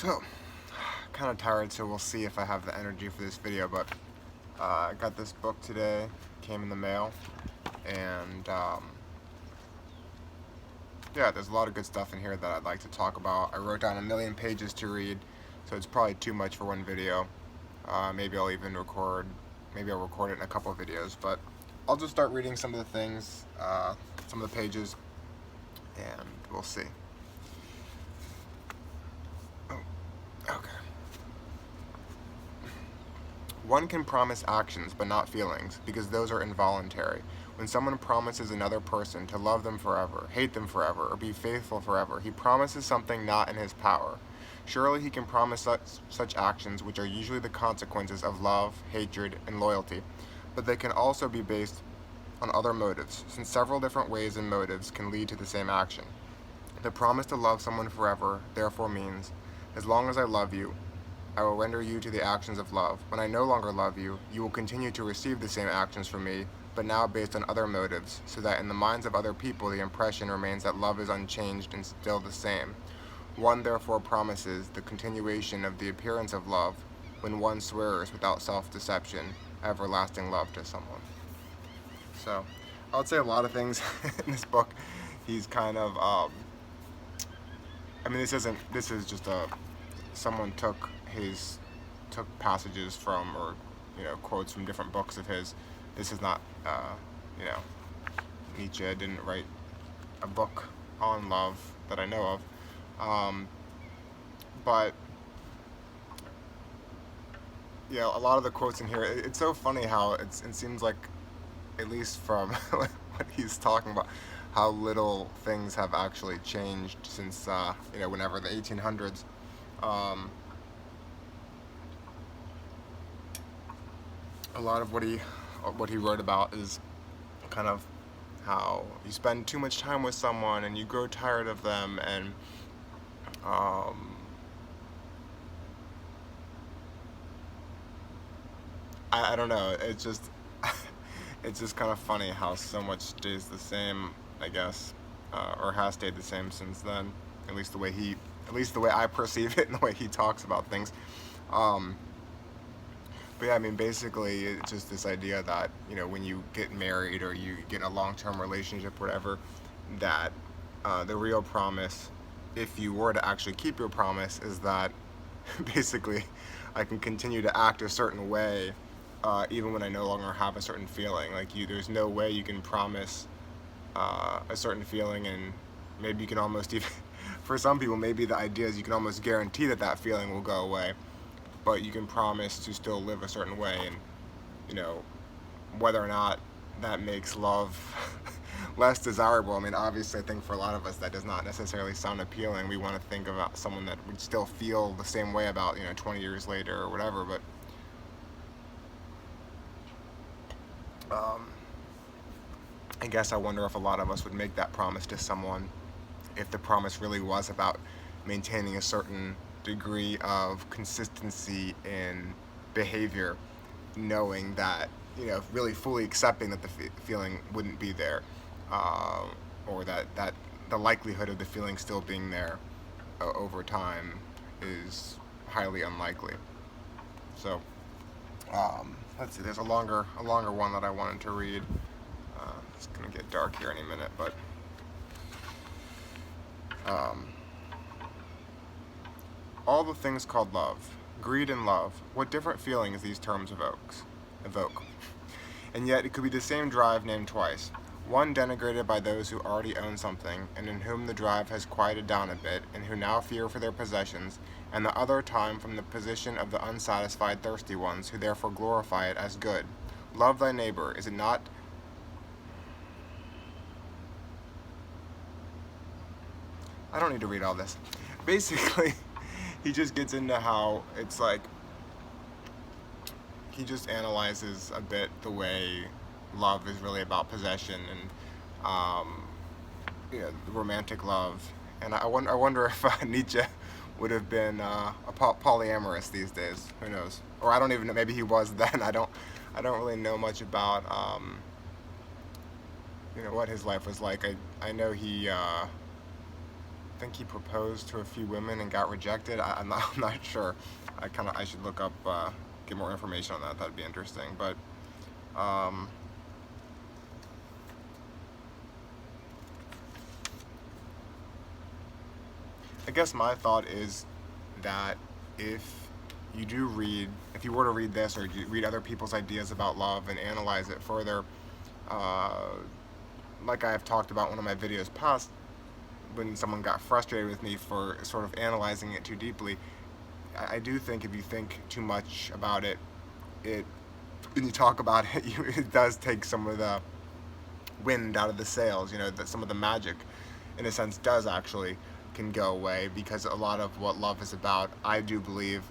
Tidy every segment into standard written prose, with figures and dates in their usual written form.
So, kind of tired, so we'll see if I have the energy for this video, but I got this book today, came in the mail, and yeah, there's a lot of good stuff in here that I'd like to talk about. I wrote down 1,000,000 pages to read, so it's probably too much for one video. Maybe I'll record it in a couple of videos, but I'll just start reading some of the things, some of the pages, and we'll see. Okay. One can promise actions, but not feelings, because those are involuntary. When someone promises another person to love them forever, hate them forever, or be faithful forever, he promises something not in his power. Surely he can promise such actions, which are usually the consequences of love, hatred, and loyalty, but they can also be based on other motives, since several different ways and motives can lead to the same action. The promise to love someone forever, therefore, means, as long as I love you, I will render you to the actions of love. When I no longer love you, you will continue to receive the same actions from me, but now based on other motives, so that in the minds of other people the impression remains that love is unchanged and still the same. One therefore promises the continuation of the appearance of love when one swears without self-deception everlasting love to someone. So, I would say a lot of things in this book. He's kind of, this is just someone took passages from, or quotes from different books of his. This is not, Nietzsche didn't write a book on love that I know of, but a lot of the quotes in here, it's so funny how it seems like, at least from what he's talking about, how little things have actually changed since whenever the 1800s. A lot of what he wrote about is kind of how you spend too much time with someone and you grow tired of them, and I don't know, it's just it's just kind of funny how so much stays the same, I guess, or has stayed the same since then, at least the way I perceive it and the way he talks about things. But yeah, basically, it's just this idea that, when you get married or you get in a long-term relationship, whatever, that the real promise, if you were to actually keep your promise, is that basically I can continue to act a certain way even when I no longer have a certain feeling. Like, there's no way you can promise a certain feeling, and maybe you can almost even, for some people, maybe the idea is you can almost guarantee that that feeling will go away, but you can promise to still live a certain way, and whether or not that makes love less desirable. Obviously, I think for a lot of us that does not necessarily sound appealing. We want to think about someone that would still feel the same way about 20 years later or whatever, but I guess I wonder if a lot of us would make that promise to someone if the promise really was about maintaining a certain degree of consistency in behavior, knowing that, really fully accepting that the feeling wouldn't be there, or that the likelihood of the feeling still being there over time is highly unlikely. So, let's see, there's a longer one that I wanted to read. It's gonna get dark here any minute, but all the things called love, greed and love, what different feelings these terms evoke. And yet it could be the same drive named twice. One denigrated by those who already own something, and in whom the drive has quieted down a bit, and who now fear for their possessions, and the other time from the position of the unsatisfied thirsty ones, who therefore glorify it as good. Love thy neighbor, is it not? I don't need to read all this. Basically, he just gets into how it's like, he just analyzes a bit the way love is really about possession and romantic love. And I wonder if Nietzsche would have been a polyamorous these days. Who knows? Or I don't even know. Maybe he was then. I don't really know much about what his life was like. I know he think he proposed to a few women and got rejected. I'm not sure. I should look up, get more information on that. That'd be interesting. But I guess my thought is that if if you were to read this, or you read other people's ideas about love and analyze it further, uh, like I've talked about in one of my videos past, when someone got frustrated with me for sort of analyzing it too deeply, I do think if you think too much about it, when you talk about it, it does take some of the wind out of the sails. That some of the magic, in a sense, does actually can go away, because a lot of what love is about, I do believe,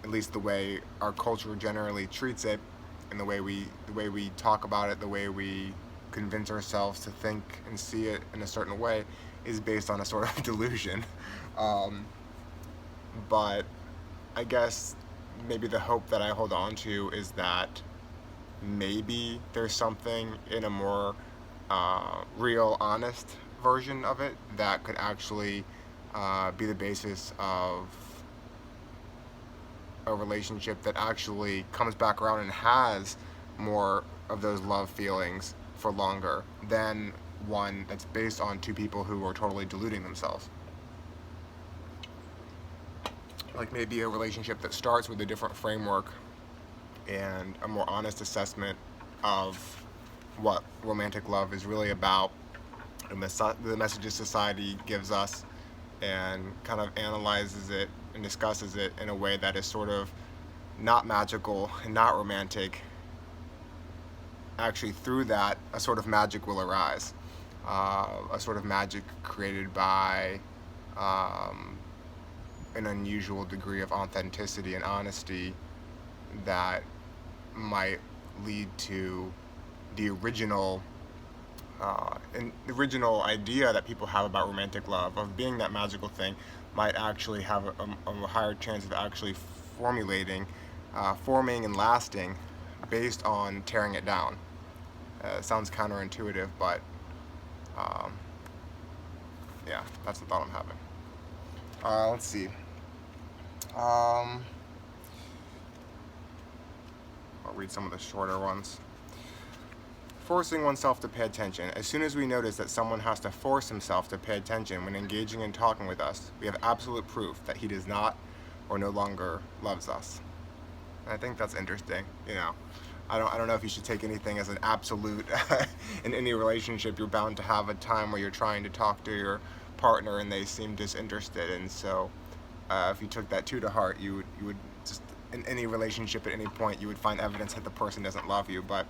at least the way our culture generally treats it, and the way we talk about it, the way we convince ourselves to think and see it in a certain way, is based on a sort of delusion. But I guess maybe the hope that I hold on to is that maybe there's something in a more real, honest version of it that could actually be the basis of a relationship that actually comes back around and has more of those love feelings for longer than one that's based on two people who are totally deluding themselves. Like maybe a relationship that starts with a different framework and a more honest assessment of what romantic love is really about, and the messages society gives us, and kind of analyzes it and discusses it in a way that is sort of not magical and not romantic. Actually, through that, a sort of magic will arise. A sort of magic created by an unusual degree of authenticity and honesty that might lead to the original idea that people have about romantic love, of being that magical thing, might actually have a higher chance of actually forming and lasting based on tearing it down. It sounds counterintuitive, but yeah, that's the thought I'm having. Let's see. I'll read some of the shorter ones. Forcing oneself to pay attention. As soon as we notice that someone has to force himself to pay attention when engaging and talking with us, we have absolute proof that he does not or no longer loves us. And I think that's interesting. I don't know if you should take anything as an absolute. In any relationship, you're bound to have a time where you're trying to talk to your partner and they seem disinterested, and so if you took that too to heart, you would just, in any relationship at any point, you would find evidence that the person doesn't love you. But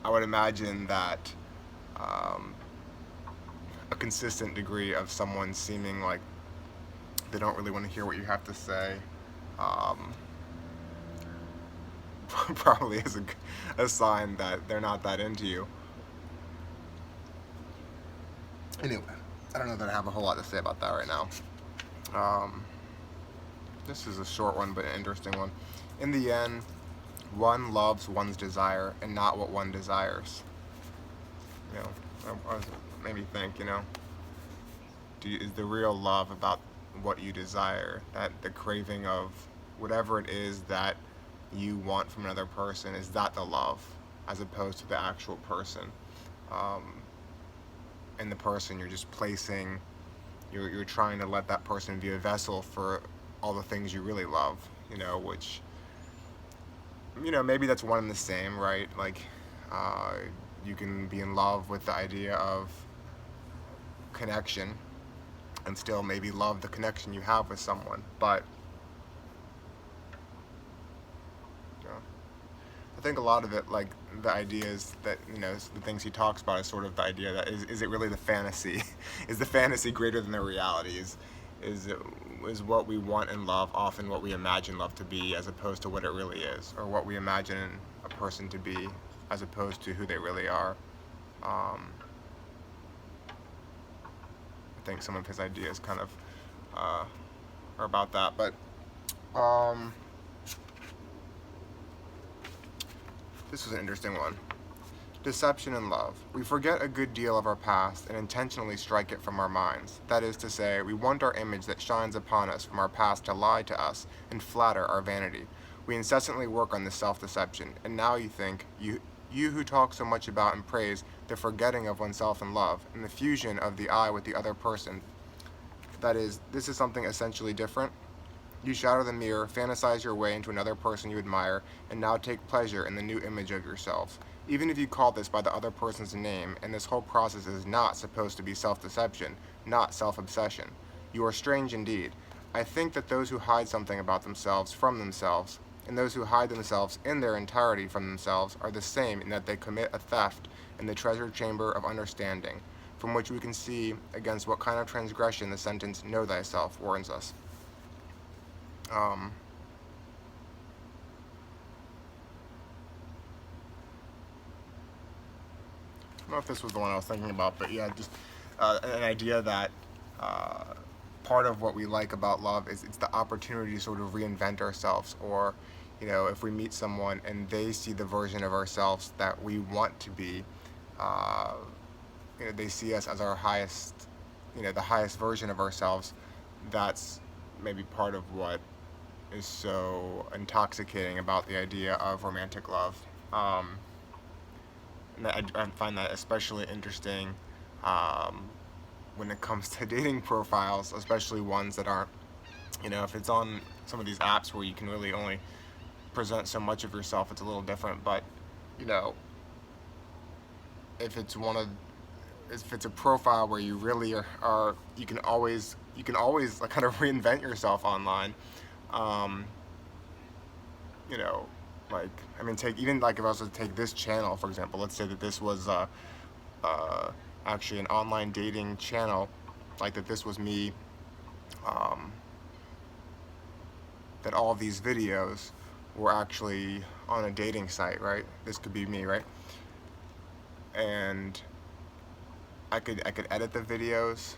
I would imagine that a consistent degree of someone seeming like they don't really want to hear what you have to say probably is a sign that they're not that into you. Anyway, I don't know that I have a whole lot to say about that right now. This is a short one, but an interesting one. In the end, one loves one's desire and not what one desires. Made me think, is the real love about what you desire? That the craving of whatever it is that you want from another person, is that the love, as opposed to the actual person? And the person you're just placing, you're trying to let that person be a vessel for all the things you really love, which, maybe that's one and the same, right? Like, you can be in love with the idea of connection and still maybe love the connection you have with someone, but I think a lot of it, like the ideas that, the things he talks about, is sort of the idea that is it really the fantasy? Is the fantasy greater than the reality? Is what we want in love often what we imagine love to be, as opposed to what it really is, or what we imagine a person to be as opposed to who they really are? I think some of his ideas kind of are about that, but this was an interesting one. Deception and love. We forget a good deal of our past and intentionally strike it from our minds. That is to say, we want our image that shines upon us from our past to lie to us and flatter our vanity. We incessantly work on this self-deception, and now you think, you who talk so much about and praise the forgetting of oneself in love, and the fusion of the I with the other person. That is, this is something essentially different. You shatter the mirror, fantasize your way into another person you admire, and now take pleasure in the new image of yourselves. Even if you call this by the other person's name, and this whole process is not supposed to be self-deception, not self-obsession. You are strange indeed. I think that those who hide something about themselves from themselves, and those who hide themselves in their entirety from themselves, are the same in that they commit a theft in the treasure chamber of understanding, from which we can see against what kind of transgression the sentence "Know thyself" warns us. I don't know if this was the one I was thinking about, but yeah, just an idea that part of what we like about love is it's the opportunity to sort of reinvent ourselves, or if we meet someone and they see the version of ourselves that we want to be, they see us as our highest, the highest version of ourselves. That's maybe part of what is so intoxicating about the idea of romantic love. And I find that especially interesting when it comes to dating profiles, especially ones that aren't, if it's on some of these apps where you can really only present so much of yourself, it's a little different. But if it's a profile where you really are you can always like kind of reinvent yourself online. Like, I mean, take even like if I was to take this channel, for example. Let's say that this was actually an online dating channel, like that this was me, that all of these videos were actually on a dating site, right? This could be me, right? And I could edit the videos.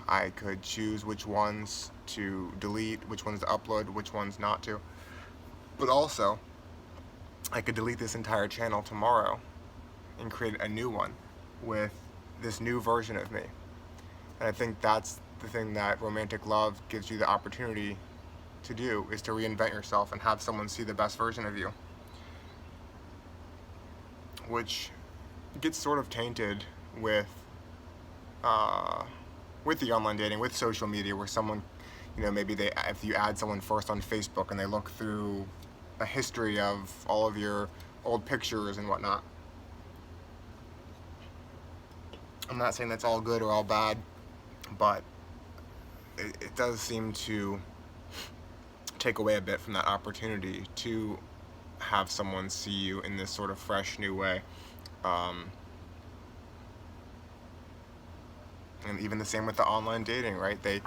I could choose which ones to delete, which ones to upload, which ones not to. But also, I could delete this entire channel tomorrow and create a new one with this new version of me. And I think that's the thing that romantic love gives you the opportunity to do, is to reinvent yourself and have someone see the best version of you, which gets sort of tainted with the online dating, with social media, where someone, maybe if you add someone first on Facebook and they look through a history of all of your old pictures and whatnot. I'm not saying that's all good or all bad, but it does seem to take away a bit from that opportunity to have someone see you in this sort of fresh new way. And even the same with the online dating, right? They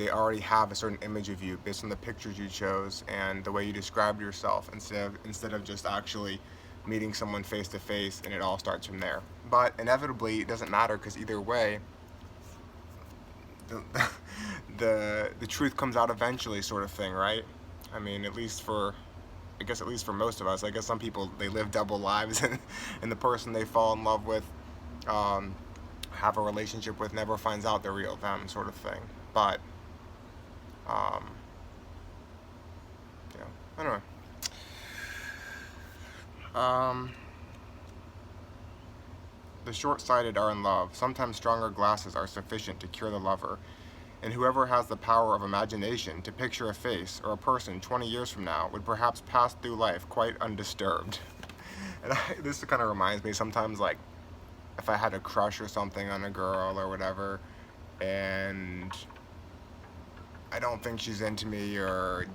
already have a certain image of you based on the pictures you chose and the way you described yourself, instead of just actually meeting someone face to face, and it all starts from there. But inevitably, it doesn't matter, because either way, the truth comes out eventually, sort of thing, right? I mean, at least for most of us. I guess some people, they live double lives, and the person they fall in love with, have a relationship with, never finds out the real them, sort of thing. But anyway, the short-sighted are in love. Sometimes stronger glasses are sufficient to cure the lover, and whoever has the power of imagination to picture a face or a person 20 years from now would perhaps pass through life quite undisturbed. And this kind of reminds me sometimes, like, if I had a crush or something on a girl or whatever, and I don't think she's into me, or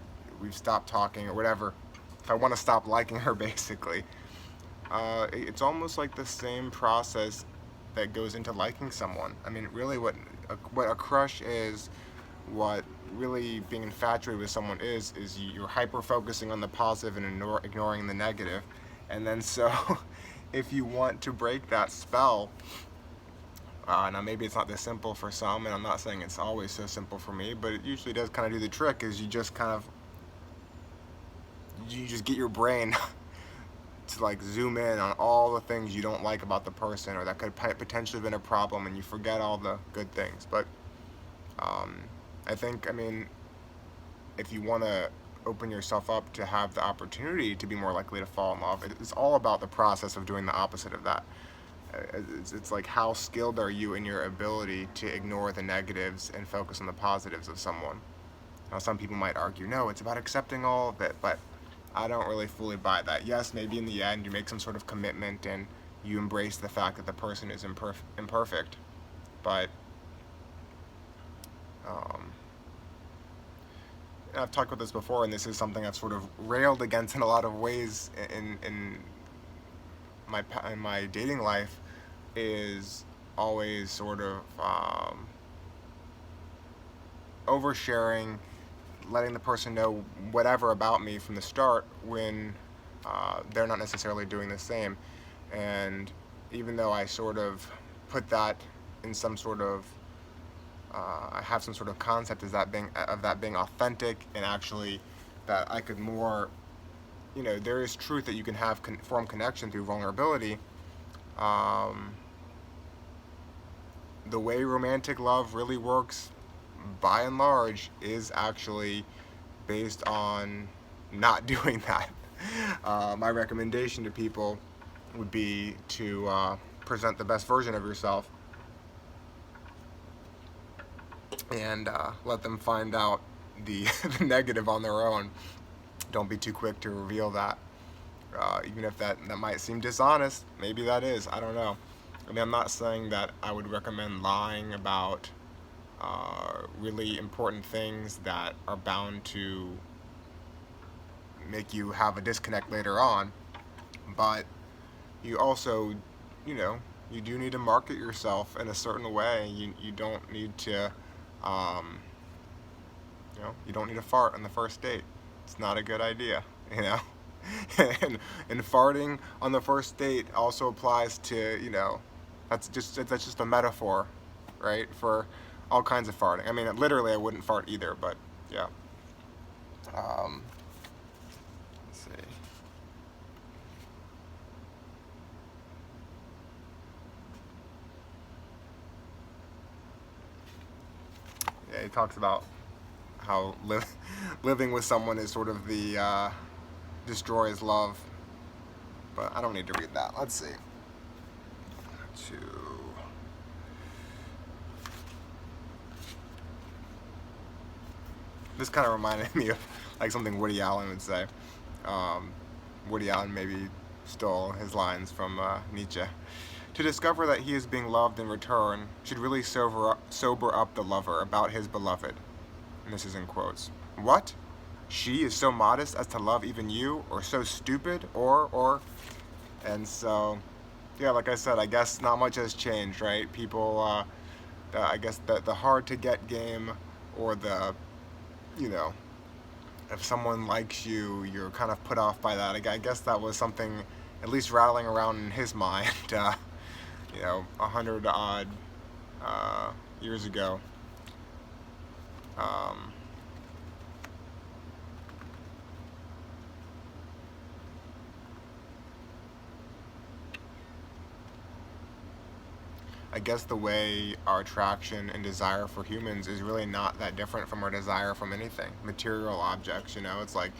we've stopped talking or whatever, if I want to stop liking her, basically, it's almost like the same process that goes into liking someone. I mean, really what a crush is, what really being infatuated with someone is you're hyper-focusing on the positive and ignoring the negative. And then so if you want to break that spell, now maybe it's not this simple for some, and I'm not saying it's always so simple for me, but it usually does kind of do the trick, is you just get your brain to like zoom in on all the things you don't like about the person, or that could potentially have been a problem, and you forget all the good things. But um, I think, I mean, if you want to open yourself up to have the opportunity to be more likely to fall in love, it's all about the process of doing the opposite of that. It's like, how skilled are you in your ability to ignore the negatives and focus on the positives of someone? Now, some people might argue, no, it's about accepting all of it, but I don't really fully buy that. Yes, maybe in the end you make some sort of commitment and you embrace the fact that the person is imperfect, but um, and I've talked about this before, and this is something I've sort of railed against in a lot of ways in my dating life, is always sort of oversharing, letting the person know whatever about me from the start when they're not necessarily doing the same. And even though I sort of put that in some sort of I have some sort of concept as that being authentic, and actually that I could more, there is truth that you can have form connection through vulnerability. Um, the way romantic love really works, by and large, is actually based on not doing that. My recommendation to people would be to present the best version of yourself, and let them find out the, the negative on their own. Don't be too quick to reveal that. Even if that might seem dishonest, maybe that is, I don't know. I mean, I'm not saying that I would recommend lying about really important things that are bound to make you have a disconnect later on, but you also, you do need to market yourself in a certain way. You don't need to, um, you don't need to fart on the first date. It's not a good idea, and farting on the first date also applies to, that's just a metaphor, right, for all kinds of farting. I mean, literally, I wouldn't fart either, but yeah. Let's see. Yeah, he talks about how living with someone is sort of the destroys love, but I don't need to read that. Let's see. This kind of reminded me of like something Woody Allen would say. Woody Allen maybe stole his lines from Nietzsche. To discover that he is being loved in return should really sober up the lover about his beloved. And this is in quotes. What? She is so modest as to love even you, or so stupid, or. And so, yeah, like I said, I guess not much has changed, right? People, I guess the hard to get game, or the, if someone likes you, you're kind of put off by that. I guess that was something at least rattling around in his mind, 100 odd years ago. I guess the way our attraction and desire for humans is really not that different from our desire from anything. Material objects, it's like,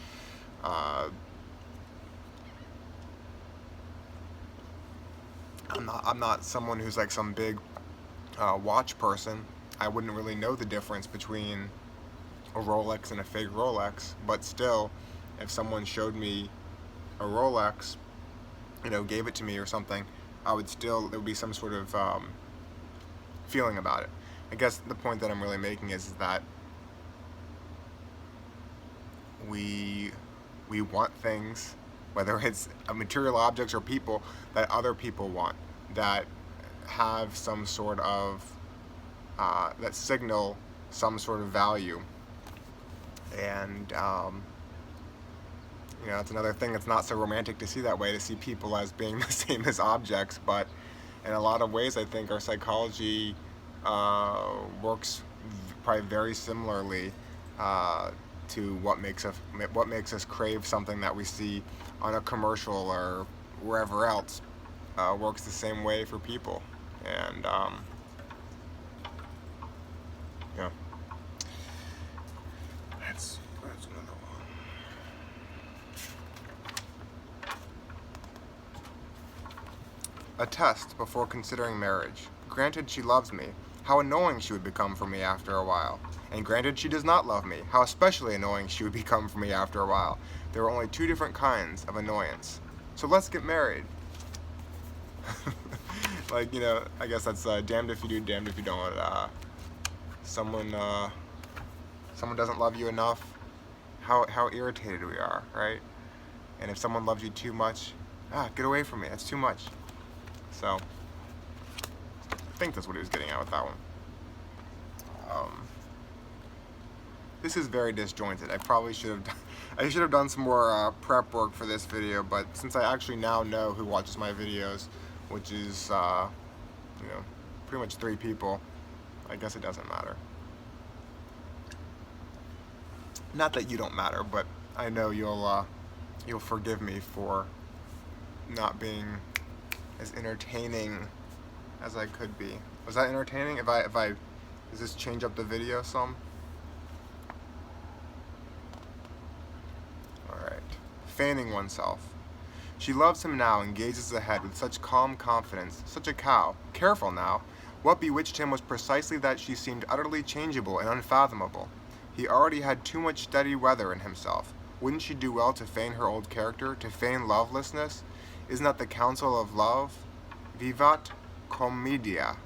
I'm not someone who's like some big watch person. I wouldn't really know the difference between a Rolex and a fake Rolex, but still, if someone showed me a Rolex, gave it to me or something, there would be some sort of feeling about it. I guess the point that I'm really making is that we want things, whether it's material objects or people, that other people want, that have some sort of that signal some sort of value. And it's another thing. It's not so romantic to see that way, to see people as being the same as objects, but in a lot of ways, I think our psychology works probably very similarly to what makes us crave something that we see on a commercial or wherever else works the same way for people. And yeah, that's another one. A test before considering marriage. Granted she loves me, how annoying she would become for me after a while. And granted she does not love me, how especially annoying she would become for me after a while. There are only two different kinds of annoyance. So let's get married. Like, you know, I guess that's damned if you do, damned if you don't. Someone doesn't love you enough, how irritated we are, right? And if someone loves you too much, get away from me, that's too much. So, I think that's what he was getting at with that one. This is very disjointed. I probably should have done some more prep work for this video, but since I actually now know who watches my videos, which is you know, pretty much 3 people, I guess it doesn't matter. Not that you don't matter, but I know you'll forgive me for not being as entertaining as I could be. Was that entertaining? Does this change up the video some? Alright. Feigning oneself. She loves him now and gazes ahead with such calm confidence, such a cow. Careful now. What bewitched him was precisely that she seemed utterly changeable and unfathomable. He already had too much steady weather in himself. Wouldn't she do well to feign her old character, to feign lovelessness? Isn't that the counsel of love? Vivat commedia,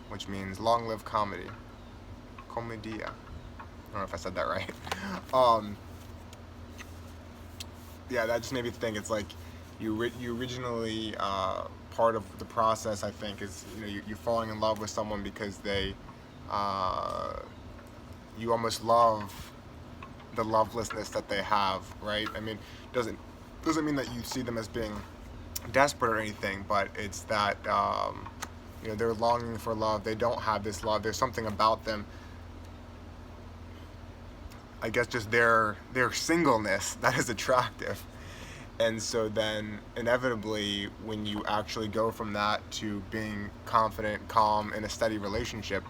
which means long live comedy. Commedia. I don't know if I said that right. Yeah, that just made me think. It's like you originally part of the process, I think, is you're falling in love with someone because they you almost love the lovelessness that they have, right? I mean, doesn't mean that you see them as being desperate or anything, but it's that they're longing for love. They don't have this love. There's something about them, I guess, just their singleness that is attractive. And so then inevitably, when you actually go from that to being confident, calm, in a steady relationship,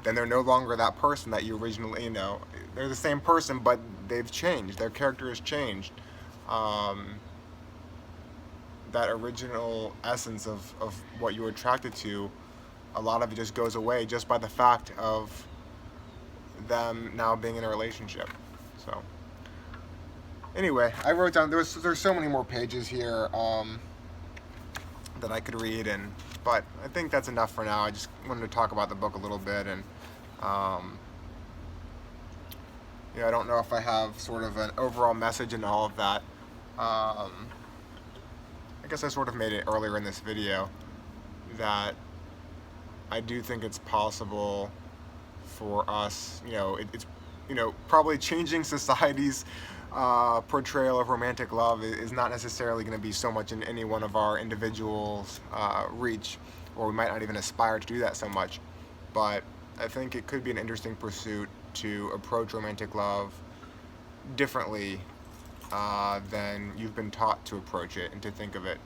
then they're no longer that person that you originally, they're the same person, but they've changed. Their character has changed. That original essence of what you were attracted to, a lot of it just goes away just by the fact of them now being in a relationship. So anyway, I wrote down, there's so many more pages here that I could read, but I think that's enough for now. I just wanted to talk about the book a little bit, and I don't know if I have sort of an overall message in all of that. I guess I sort of made it earlier in this video that I do think it's possible for us, it's probably changing society's portrayal of romantic love is not necessarily going to be so much in any one of our individuals' reach, or we might not even aspire to do that so much, but I think it could be an interesting pursuit to approach romantic love differently than you've been taught to approach it and to think of it.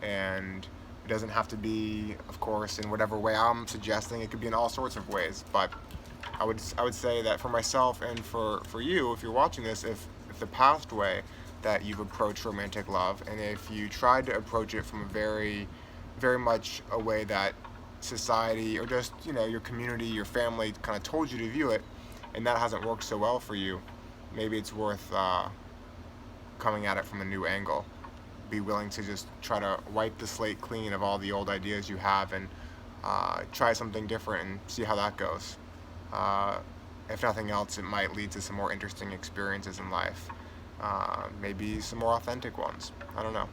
And it doesn't have to be, of course, in whatever way I'm suggesting. It could be in all sorts of ways, but I would say that for myself and for you, if you're watching this, if the past way that you've approached romantic love, and if you tried to approach it from a very, very much a way that society or just your community, your family kind of told you to view it, and that hasn't worked so well for you, maybe it's worth coming at it from a new angle. Be willing to just try to wipe the slate clean of all the old ideas you have and try something different and see how that goes. If nothing else, it might lead to some more interesting experiences in life. Maybe some more authentic ones. I don't know.